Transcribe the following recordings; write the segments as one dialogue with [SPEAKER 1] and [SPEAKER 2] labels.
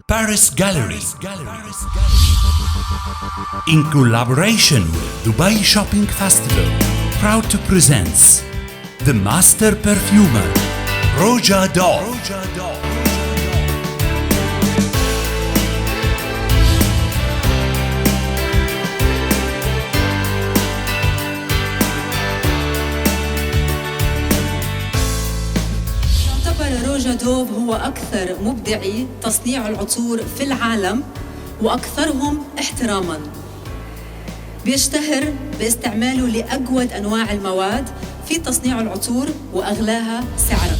[SPEAKER 1] Paris Gallery. In collaboration with Dubai Shopping Festival, proud to present the Master Perfumer, Roja Dove.
[SPEAKER 2] روجا دوف هو أكثر مبدعي تصنيع العطور في العالم وأكثرهم احتراماً. بيشتهر باستعماله لأجود أنواع المواد في تصنيع العطور وأغلاها سعراً.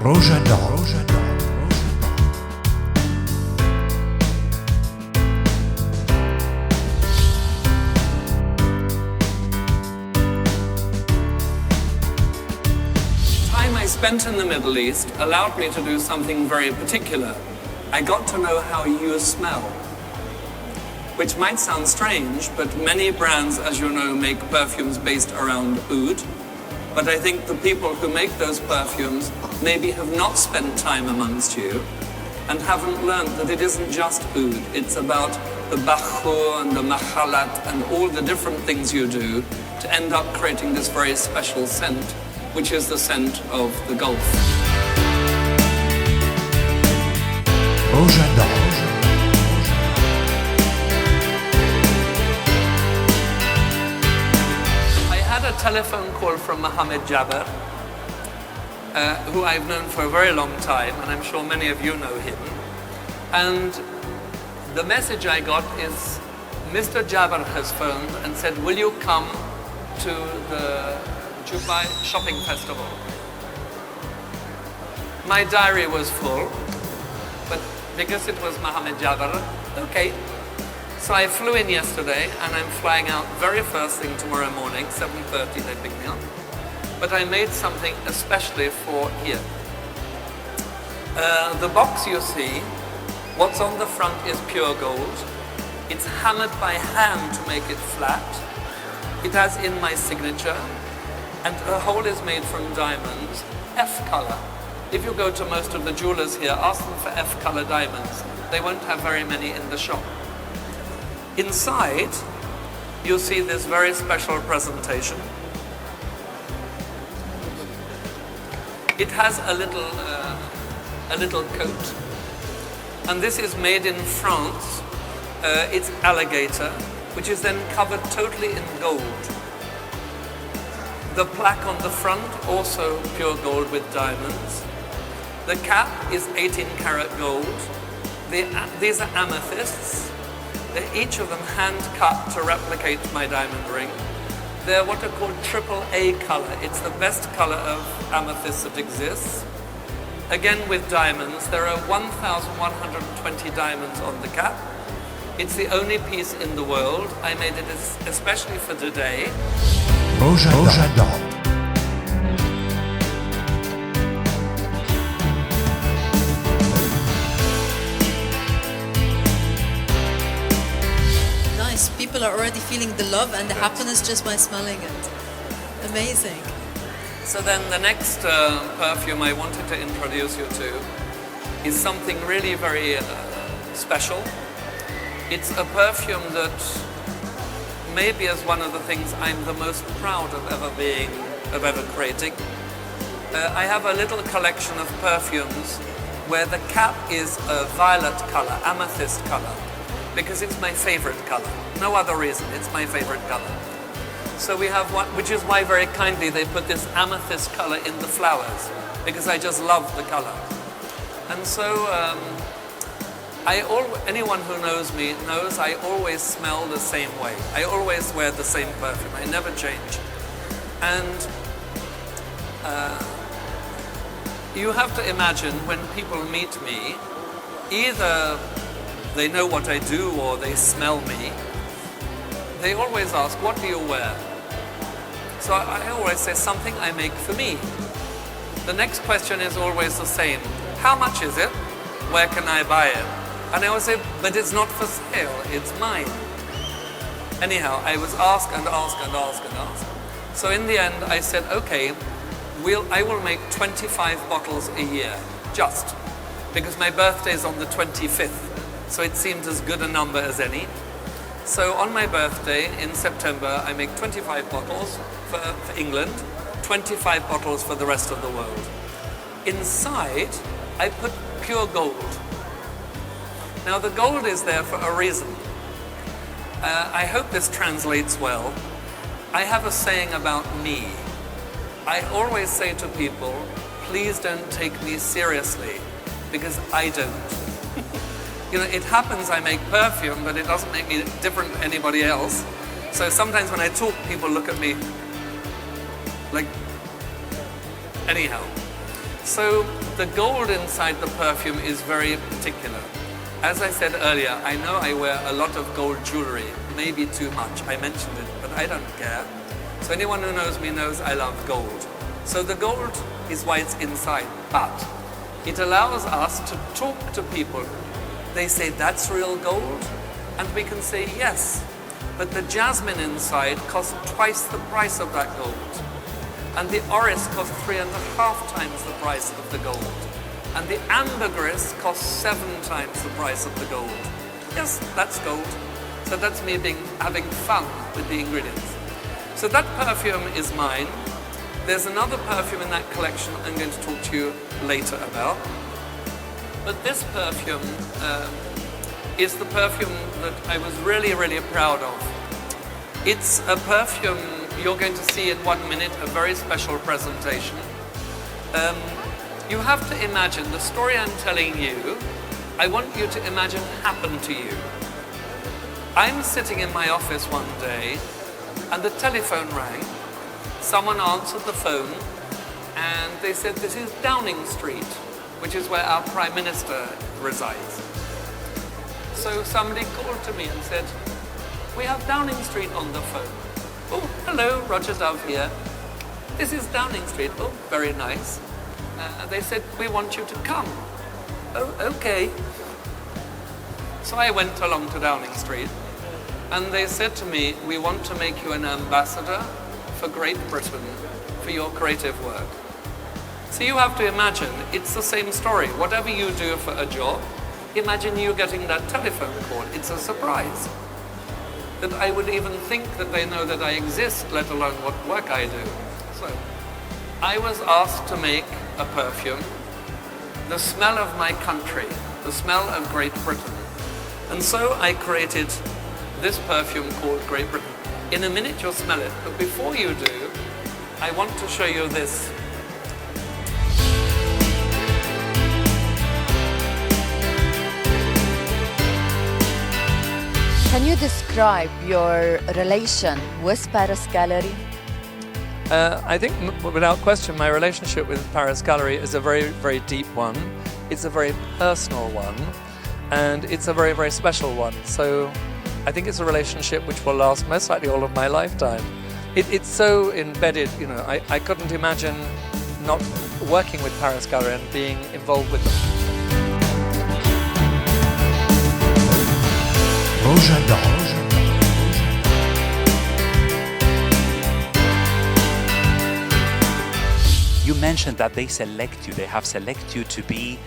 [SPEAKER 1] روجا دوف.
[SPEAKER 3] I spent in the Middle East allowed me to do something very particular. I got to know how you smell, which might sound strange, but many brands, as you know, make perfumes based around oud. But I think the people who make those perfumes maybe have not spent time amongst you and haven't learned that it isn't just oud. It's about the bakhur and the mahalat and all the different things you do to end up creating this very special scent, which is the scent of the Gulf.
[SPEAKER 1] Roja Dove.
[SPEAKER 3] I had a telephone call from Mohammed Jabber, who I've known for a very long time, and I'm sure many of you know him. And the message I got is, Mr. Jabber has phoned and said, will you come to the Dubai Shopping Festival? My diary was full, but because it was Mohammed Jabber, okay. So I flew in yesterday and I'm flying out very first thing tomorrow morning, 7:30 they pick me up. But I made something especially for here. The box you see, what's on the front is pure gold. It's hammered by hand to make it flat. It has in my signature, and a hole is made from diamonds, F color. If you go to most of the jewelers here, ask them for F color diamonds. They won't have very many in the shop. Inside, you'll see this very special presentation. It has a little coat. And this is made in France. It's alligator, which is then covered totally in gold. The plaque on the front, also pure gold with diamonds. The cap is 18 karat gold. These are amethysts. They're each of them hand cut to replicate my diamond ring. They're what are called AAA color. It's the best color of amethyst that exists. Again with diamonds, there are 1,120 diamonds on the cap. It's the only piece in the world. I made it especially for today.
[SPEAKER 1] Roja Dove.
[SPEAKER 2] Nice. People are already feeling the love and the happiness just by smelling it. Amazing.
[SPEAKER 3] So then the next perfume I wanted to introduce you to is something really very special. It's a perfume that maybe is one of the things I'm the most proud of ever creating. I have a little collection of perfumes where the cap is a violet color, amethyst color, because it's my favorite color. No other reason, it's my favorite color. So we have one, which is why very kindly they put this amethyst color in the flowers, because I just love the color. And so anyone who knows me knows I always smell the same way. I always wear the same perfume. I never change. And you have to imagine when people meet me, either they know what I do or they smell me. They always ask, what do you wear? So I always say something I make for me. The next question is always the same. How much is it? Where can I buy it? And I always say, but it's not for sale, it's mine. Anyhow, I was asked and asked and asked and asked. So in the end, I said, okay, I will make 25 bottles a year, just because my birthday is on the 25th, so it seemed as good a number as any. So on my birthday in September, I make 25 bottles for England, 25 bottles for the rest of the world. Inside, I put pure gold. Now the gold is there for a reason. I hope this translates well. I have a saying about me. I always say to people, please don't take me seriously, because I don't. You know, it happens I make perfume, but it doesn't make me different to anybody else. So sometimes when I talk, people look at me like, anyhow. So the gold inside the perfume is very particular. As I said earlier, I know I wear a lot of gold jewelry, maybe too much. I mentioned it, but I don't care. So anyone who knows me knows I love gold. So the gold is why it's inside, but it allows us to talk to people. They say, that's real gold? And we can say, yes. But the jasmine inside costs twice the price of that gold. And the orris costs 3.5 times the price of the gold. And the ambergris costs 7 times the price of the gold. Yes, that's gold. So that's me having fun with the ingredients. So that perfume is mine. There's another perfume in that collection I'm going to talk to you later about. But this perfume is the perfume that I was really, really proud of. It's a perfume you're going to see in 1 minute, a very special presentation. You have to imagine the story I'm telling you, I want you to imagine happened to you. I'm sitting in my office one day and the telephone rang. Someone answered the phone and they said, this is Downing Street, which is where our Prime Minister resides. So somebody called to me and said, we have Downing Street on the phone. Oh, hello, Roja Dove here. This is Downing Street. Oh, very nice. They said, we want you to come. Oh, okay. So I went along to Downing Street and they said to me, we want to make you an ambassador for Great Britain for your creative work. So you have to imagine, it's the same story. Whatever you do for a job, imagine you getting that telephone call. It's a surprise that I would even think that they know that I exist, let alone what work I do. So I was asked to make a perfume, the smell of my country, the smell of Great Britain. And so I created this perfume called Great Britain. In a minute you'll smell it, but before you do, I want to show you this.
[SPEAKER 4] Can you describe your relation with Paris Gallery?
[SPEAKER 3] I think, without question, my relationship with Paris Gallery is a very, very deep one. It's a very personal one, and it's a very, very special one. So I think it's a relationship which will last most likely all of my lifetime. It's so embedded, you know, I couldn't imagine not working with Paris Gallery and being involved with them.
[SPEAKER 1] Roja Dove.
[SPEAKER 5] You mentioned that they have selected you to be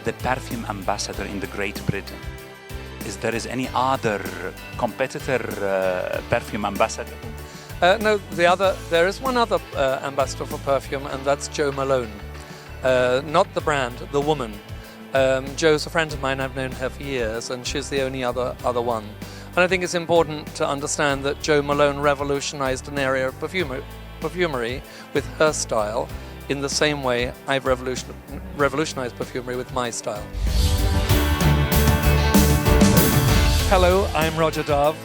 [SPEAKER 5] the perfume ambassador in the Great Britain. Is there any other competitor perfume ambassador?
[SPEAKER 3] No, there is one other ambassador for perfume, and that's Jo Malone. Not the brand, the woman. Jo's a friend of mine, I've known her for years, and she's the only other one. And I think it's important to understand that Jo Malone revolutionized an area of perfumery with her style in the same way I've revolutionized perfumery with my style. Hello, I'm Roja Dove,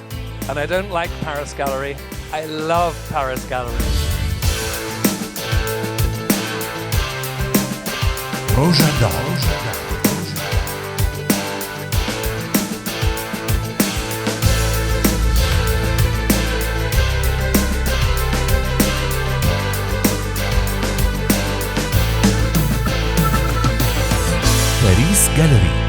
[SPEAKER 3] and I don't like Paris Gallery. I love Paris Gallery.
[SPEAKER 1] Roja Dove. Paris Gallery.